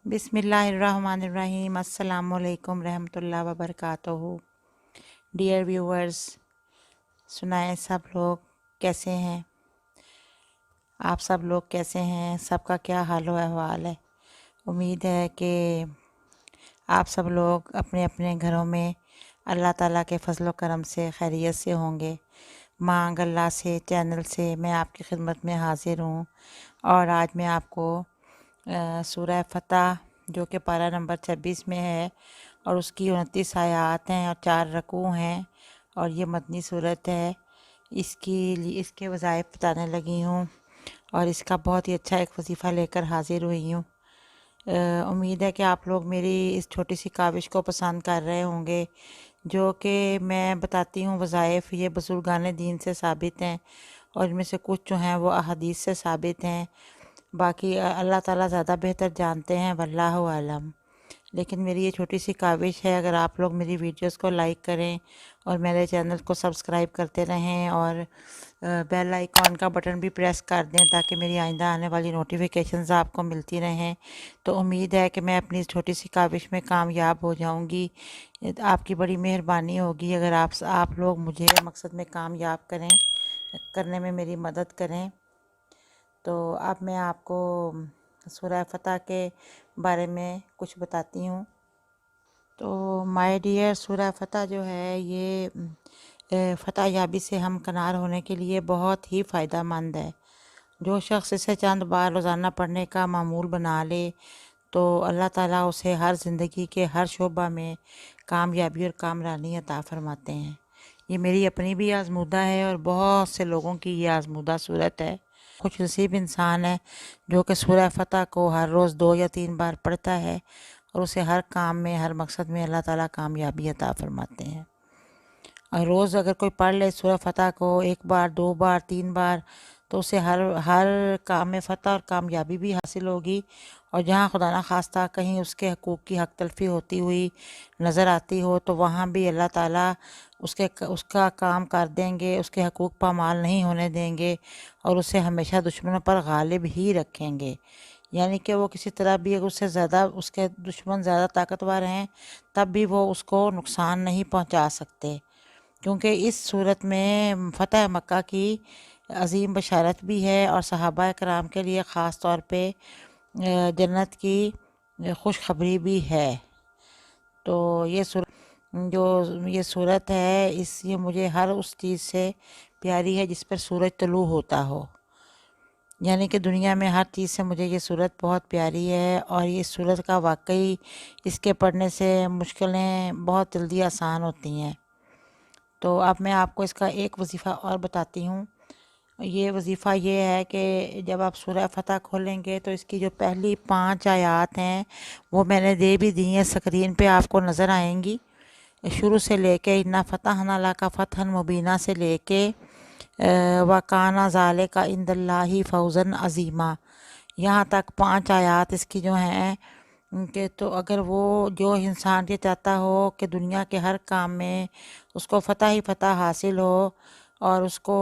बिस्मिल्लाहिर्रहमानिर्रहीम। अस्सलामु अलैकुम रहमतुल्लाह वबरकातुहू। डियर व्यूवर्स, सुनाएं सब लोग कैसे हैं? आप सब लोग कैसे हैं? सबका क्या हाल व अहवाल है? उम्मीद है कि आप सब लोग अपने अपने घरों में अल्लाह ताला के फजल करम से खैरियत से होंगे। मांग अल्लाह से चैनल से मैं आपकी खिदमत में हाजिर हूँ और आज मैं आपको सूरह फतह जो कि पारा नंबर 26 में है और उसकी 29 आयात हैं और 4 रकू हैं और ये मदनी सूरत है, इसके वज़ाइफ बताने लगी हूँ और इसका बहुत ही अच्छा एक वजीफ़ा लेकर हाजिर हुई हूँ। उम्मीद है कि आप लोग मेरी इस छोटी सी काविश को पसंद कर रहे होंगे जो कि मैं बताती हूँ। वज़ाइफ ये बुज़ुर्गान दीन से साबित हैं और इनमें से कुछ जो हैं वो अहादीस से साबित हैं। बाकी अल्लाह ताला ज़्यादा बेहतर जानते हैं, वल्लाहु आलम। लेकिन मेरी ये छोटी सी काविश है, अगर आप लोग मेरी वीडियोस को लाइक करें और मेरे चैनल को सब्सक्राइब करते रहें और बेल आइकॉन का बटन भी प्रेस कर दें ताकि मेरी आइंदा आने वाली नोटिफिकेशंस आपको मिलती रहें, तो उम्मीद है कि मैं अपनी इस छोटी सी काविश में कामयाब हो जाऊंगी। आपकी बड़ी मेहरबानी होगी अगर आप लोग मुझे मकसद में कामयाब करने में मेरी मदद करें। तो अब मैं आपको सूरह फतह के बारे में कुछ बताती हूँ। तो माय डियर, सूरह फतह जो है ये फतह याबी से हम कनार होने के लिए बहुत ही फ़ायदा मंद है। जो शख्स इसे चंद बार रोज़ाना पढ़ने का मामूल बना ले तो अल्लाह ताला उसे हर ज़िंदगी के हर शोबा में कामयाबी और कामरानी अता फरमाते हैं। ये मेरी अपनी भी आज़मूदा है और बहुत से लोगों की ये आज़मूदा सूरत है। खुश नसीब इंसान है जो कि सूरह फतह को हर रोज़ 2 या 3 बार पढ़ता है और उसे हर काम में, हर मकसद में अल्लाह ताला कामयाबी अता फरमाते हैं। और रोज़ अगर कोई पढ़ ले सूरह फतह को 1 बार, 2 बार, 3 बार, तो उसे हर हर काम में फ़तह और कामयाबी भी हासिल होगी। और जहाँ खुदा न खास्ता कहीं उसके हकूक़ की हक तलफ़ी होती हुई नज़र आती हो तो वहाँ भी अल्लाह ताला उसका काम कर देंगे, उसके हकूक़ पामाल नहीं होने देंगे और उसे हमेशा दुश्मनों पर गालिब ही रखेंगे। यानी कि वो किसी तरह भी अगर उससे ज़्यादा उसके दुश्मन ज़्यादा ताकतवर हैं तब भी वो उसको नुकसान नहीं पहुंचा सकते, क्योंकि इस सूरत में फ़तह मक्का की अजीम बशारत भी है और सहाबा कराम के लिए ख़ास तौर पे जन्नत की खुशखबरी भी है। तो ये सूरत है ये मुझे हर उस चीज़ से प्यारी है जिस पर सूरज तलू होता हो। यानी कि दुनिया में हर चीज़ से मुझे ये सूरत बहुत प्यारी है और ये सूरत का वाकई इसके पढ़ने से मुश्किलें बहुत जल्दी आसान होती हैं। तो अब मैं आपको इसका एक वजीफ़ा और बताती हूँ। ये वजीफ़ा ये है कि जब आप सूरह फतह खोलेंगे तो इसकी जो पहली 5 आयात हैं वो मैंने दे भी दी हैं, स्क्रीन पे आपको नज़र आएंगी। शुरू से लेके इन्ना फ़तहना लका फ़तहन मुबीना से लेके वकाना ज़ालिका इंदल्लाहि फ़ौज़न अज़ीमा, यहाँ तक 5 आयात इसकी जो हैं कि तो अगर वो जो इंसान ये चाहता हो कि दुनिया के हर काम में उसको फ़तह ही फ़तह हासिल हो और उसको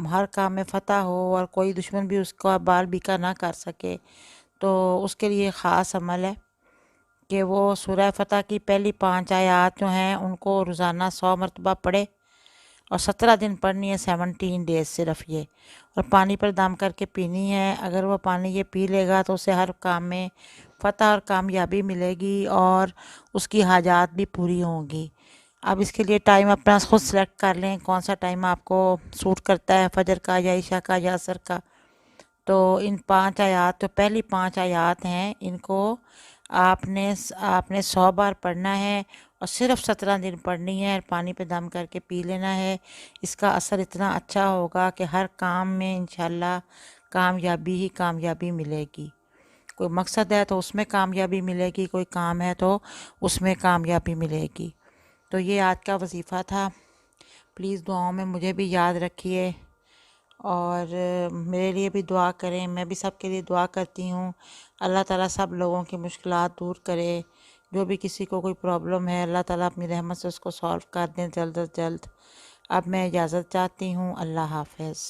हर काम में फ़तह हो और कोई दुश्मन भी उसका बाल बीका ना कर सके, तो उसके लिए ख़ास अमल है कि वो सूरह फतह की पहली 5 आयात जो हैं उनको रोज़ाना 100 मरतबा पढ़े और 17 दिन पढ़नी है, 17 डेज़ सिर्फ ये, और पानी पर दम करके पीनी है। अगर वो पानी ये पी लेगा तो उसे हर काम में फ़तह और कामयाबी मिलेगी और उसकी हाजात भी पूरी होंगी। अब इसके लिए टाइम अपना खुद सेलेक्ट कर लें, कौन सा टाइम आपको सूट करता है, फजर का या इशा का या असर का। तो इन 5 आयात, तो पहली 5 आयात हैं, इनको आपने 100 बार पढ़ना है और सिर्फ 17 दिन पढ़नी है, पानी पे दम करके पी लेना है। इसका असर इतना अच्छा होगा कि हर काम में इंशाल्लाह कामयाबी ही कामयाबी मिलेगी। कोई मकसद है तो उसमें कामयाबी मिलेगी, कोई काम है तो उसमें कामयाबी मिलेगी। तो ये आज का वजीफ़ा था। प्लीज़ दुआओं में मुझे भी याद रखिए और मेरे लिए भी दुआ करें। मैं भी सबके लिए दुआ करती हूँ। अल्लाह ताला सब लोगों की मुश्किलात दूर करे। जो भी किसी को कोई प्रॉब्लम है अल्लाह ताला अपनी रहमत से उसको सॉल्व कर दें जल्द अज जल्द। अब मैं इजाज़त चाहती हूँ। अल्लाह हाफ़िज़।